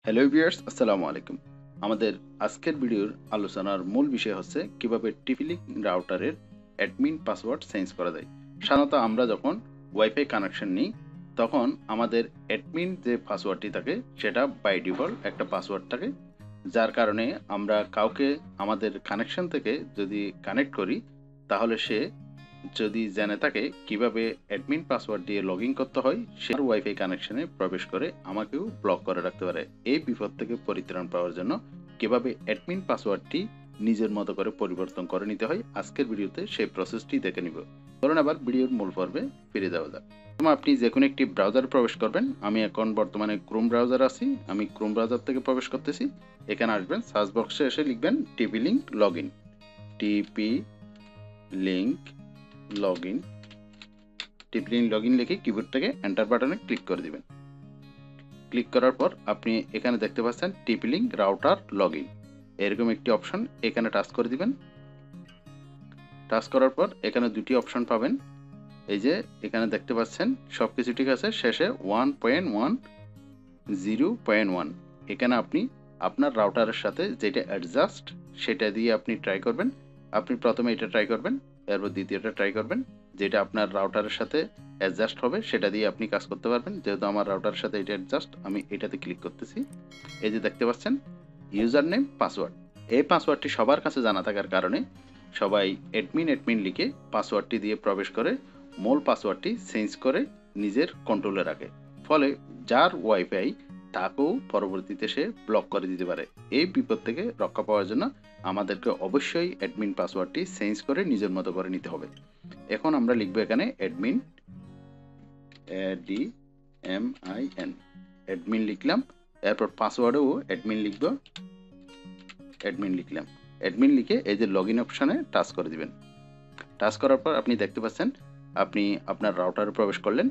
Hello viewers, আসসালামু আলাইকুম। আমাদের আজকের ভিডিওর আলোচনার মূল বিষয় হচ্ছে কিভাবে টিপি-লিংক রাউটারের অ্যাডমিন পাসওয়ার্ড চেঞ্জ করা যায়। সাধারণত আমরা যখন ওয়াইফাই কানেকশন নিই তখন আমাদের অ্যাডমিন যে পাসওয়ার্ডটি থাকে সেটা বাই ডিফল্ট একটা পাসওয়ার্ড থাকে, যার কারণে আমরা কাউকে আমাদের কানেকশন থেকে যদি কানেক্ট করি তাহলে সে যদি জেনে থাকে কিভাবে অ্যাডমিন পাসওয়ার্ড দিয়ে লগ ইন করতে হয়, সে ওয়াইফাই কানেকশনে প্রবেশ করে আমাকেও ব্লক করে রাখতে পারে। এই বিপদ থেকে পরিত্রাণ পাওয়ার জন্য কিভাবে অ্যাডমিন পাসওয়ার্ডটি নিজের মতো করে পরিবর্তন করে নিতে হয়, আজকের ভিডিওতে সেই প্রসেসটি দেখে নিব। ধরুন আবার ভিডিওর মূল পর্বে ফিরে যাওয়া যাক। আপনি যে কোনো একটি ব্রাউজারে প্রবেশ করবেন। আমি এখন বর্তমানে ক্রোম ব্রাউজার আছি, আমি ক্রোম ব্রাউজার থেকে প্রবেশ করতেছি। এখানে আসবেন, সার্চ বক্সে এসে লিখবেন TP Link log in. TP Link log in, TP Link log in লিখে কিবোর্ড থেকে এন্টার বাটনে ক্লিক করে দিবেন। ক্লিক করার পর আপনি এখানে দেখতে পাচ্ছেন টিপি-লিংক রাউটার লগ ইন, এরকম একটি অপশন এখানে টাচ করে দিবেন। টাচ করার পর এখানে দুটি অপশন পাবেন। এই যে এখানে দেখতে পাচ্ছেন সব কিছু ঠিক আছে, শেষে 1.10.1 এখানে আপনি আপনার রাউটারের সাথে যেটা অ্যাডজাস্ট সেটা দিয়ে আপনি ট্রাই করবেন। আপনি প্রথমে এটা ট্রাই করবেন, এরপর দ্বিতীয়টা ট্রাই করবেন। যেটা আপনার রাউটারের সাথে অ্যাডজাস্ট হবে সেটা দিয়ে আপনি কাজ করতে পারবেন। যেহেতু আমার রাউটারের সাথে এটা অ্যাডজাস্ট, আমি এটাতে ক্লিক করতেছি। এই যে দেখতে পাচ্ছেন ইউজার নেম পাসওয়ার্ড, এই পাসওয়ার্ডটি সবার কাছে জানা থাকার কারণে সবাই অ্যাডমিন লিখে পাসওয়ার্ডটি দিয়ে প্রবেশ করে মূল পাসওয়ার্ডটি চেঞ্জ করে নিজের কন্ট্রোলে রাখে। ফলে যার ওয়াইফাই তাকেও পরবর্তীতে সে ব্লক করে দিতে পারে। এই বিপদ থেকে রক্ষা পাওয়ার জন্য আমাদেরকে অবশ্যই অ্যাডমিন পাসওয়ার্ডটি চেঞ্জ করে নিজের মতো করে নিতে হবে। এখন আমরা লিখবো এখানে অ্যাডমিন, অ্যাডমিন লিখলাম। এরপর পাসওয়ার্ডেও অ্যাডমিন লিখবো, অ্যাডমিন লিখলাম। অ্যাডমিন লিখে এই যে লগ ইন অপশানে টাচ করে দিবেন। টাচ করার পর আপনি দেখতে পাচ্ছেন আপনি আপনার রাউটারে প্রবেশ করলেন।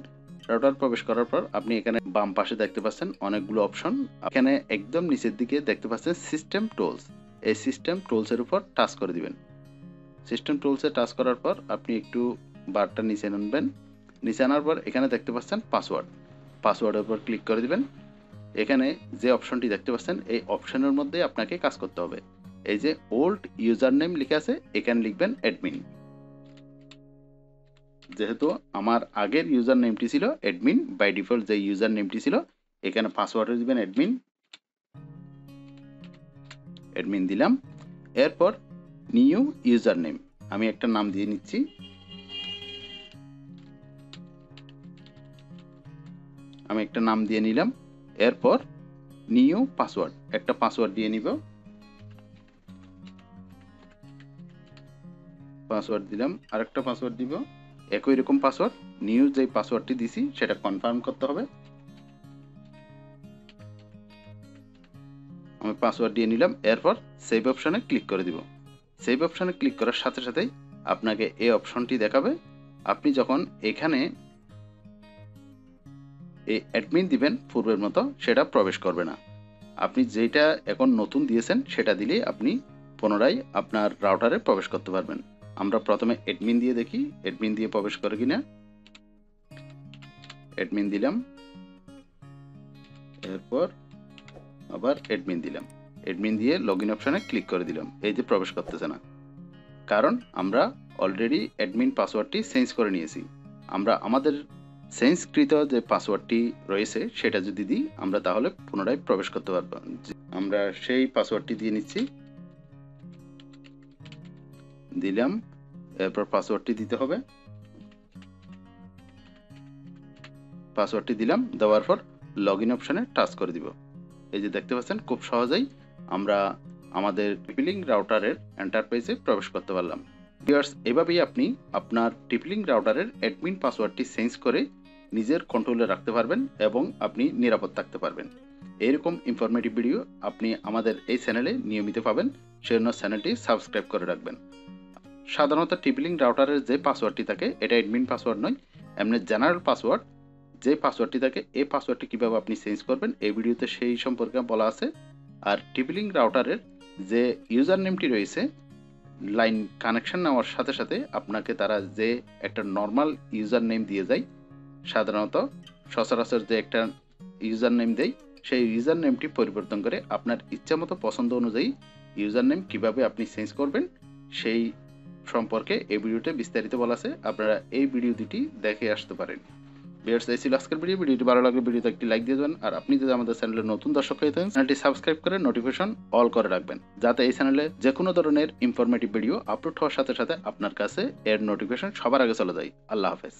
রাউটার প্রবেশ করার পর আপনি এখানে বাম পাশে দেখতে পাচ্ছেন অনেকগুলো অপশন। এখানে একদম নিচের দিকে দেখতে পাচ্ছেন সিস্টেম টুলস, এই সিস্টেম টুলসের উপর টাচ করে দিবেন। সিস্টেম টুলসে টাচ করার পর আপনি একটু বারটা নিচে আনবেন। নিচে আনার পর এখানে দেখতে পাচ্ছেন পাসওয়ার্ড, পাসওয়ার্ডের উপর ক্লিক করে দিবেন। এখানে যে অপশনটি দেখতে পাচ্ছেন এই অপশনের মধ্যে আপনাকে কাজ করতে হবে। এই যে ওল্ড ইউজার নেম লিখে আছে এখানে লিখবেন অ্যাডমিন। যেহেতু আমার আগের ইউজার নেমটি ছিল অ্যাডমিন, বাই ডিফল্ট যে ইউজার নেমটি ছিল এখানে পাসওয়ার্ডে দিবেন অ্যাডমিন, অ্যাডমিন দিলাম। এরপর নিউ ইউজার নেম, আমি একটা নাম দিয়ে নিচ্ছি। আমি একটা নাম দিয়ে নিলাম। এরপর নিউ পাসওয়ার্ড, একটা পাসওয়ার্ড দিয়ে নিব। পাসওয়ার্ড দিলাম, আরেকটা পাসওয়ার্ড দিব, একই রকম পাসওয়ার্ড। নিউ যে পাসওয়ার্ডটি দিছি সেটা কনফার্ম করতে হবে। আমি পাসওয়ার্ড দিয়ে নিলাম। এরপর সেভ অপশনে ক্লিক করে দিব। সেভ অপশনে ক্লিক করার সাথে সাথেই আপনাকে এই অপশনটি দেখাবে। আপনি যখন এখানে এই অ্যাডমিন দিবেন পূর্বের মতো সেটা প্রবেশ করবে না। আপনি যেটা এখন নতুন দিয়েছেন সেটা দিলেই আপনি পুনরায় আপনার রাউটারে প্রবেশ করতে পারবেন। আমরা প্রথমে অ্যাডমিন দিয়ে দেখি অ্যাডমিন দিয়ে প্রবেশ করে কিনা। অ্যাডমিন দিলাম, এরপর আবার অ্যাডমিন দিলাম। অ্যাডমিন দিয়ে লগ ইন অপশনে ক্লিক করে দিলাম। এই যে প্রবেশ করতেছে না, কারণ আমরা অলরেডি অ্যাডমিন পাসওয়ার্ডটি চেঞ্জ করে নিয়েছি। আমরা আমাদের চেঞ্জকৃত যে পাসওয়ার্ডটি রয়েছে সেটা যদি দিই আমরা তাহলে পুনরায় প্রবেশ করতে পারবো। আমরা সেই পাসওয়ার্ডটি দিয়ে নিচ্ছি, দিলাম। এরপর পাসওয়ার্ডটি দিতে হবে, পাসওয়ার্ডটি দিলাম। দেওয়ার পর লগ ইন অপশানে টাচ করে দিব। এই যে দেখতে পাচ্ছেন খুব সহজেই আমরা আমাদের টিপি-লিংক রাউটারের এন্টারপ্রাইজে প্রবেশ করতে পারলাম। ভিউয়ার্স, এভাবেই আপনি আপনার টিপি-লিংক রাউটারের অ্যাডমিন পাসওয়ার্ডটি চেঞ্জ করে নিজের কন্ট্রোলে রাখতে পারবেন এবং আপনি নিরাপদ থাকতে পারবেন। এইরকম ইনফরমেটিভ ভিডিও আপনি আমাদের এই চ্যানেলে নিয়মিত পাবেন, সেজন্য চ্যানেলটি সাবস্ক্রাইব করে রাখবেন। সাধারণত টিপি-লিংক রাউটারের যে পাসওয়ার্ডটি থাকে এটা অ্যাডমিন পাসওয়ার্ড নয়, এমনি জেনারেল পাসওয়ার্ড। যে পাসওয়ার্ডটি থাকে এই পাসওয়ার্ডটি কীভাবে আপনি চেঞ্জ করবেন এই ভিডিওতে সেই সম্পর্কে বলা আছে। আর টিপি-লিংক রাউটারের যে ইউজার নেমটি রয়েছে লাইন কানেকশন নেওয়ার সাথে সাথে আপনাকে তারা যে একটা নর্মাল ইউজার নেম দিয়ে যায়, সাধারণত সচরাচর যে একটা ইউজার নেম দেয় সেই ইউজার নেমটি পরিবর্তন করে আপনার ইচ্ছামতো পছন্দ অনুযায়ী ইউজার নেম কীভাবে আপনি চেঞ্জ করবেন সেই সম্পর্কে এই ভিডিওতে বিস্তারিত বলা আছে। আপনারা এই ভিডিও দুটি দেখে আসতে পারেন। ভিউয়ার্স, এই ছিল আজকের ভিডিওটি ভালো লাগলে ভিডিওতে একটি লাইক দিয়ে দেবেন। আর আপনি যদি আমাদের চ্যানেলে নতুন দর্শক হয়ে থাকেন, চ্যানেলটি সাবস্ক্রাইব করে নোটিফিকেশন অল করে রাখবেন, যাতে এই চ্যানেলে যে কোনো ধরনের ইনফরমেটিভ ভিডিও আপলোড হওয়ার সাথে সাথে আপনার কাছে এর নোটিফিকেশন সবার আগে চলে যায়। আল্লাহ হাফেজ।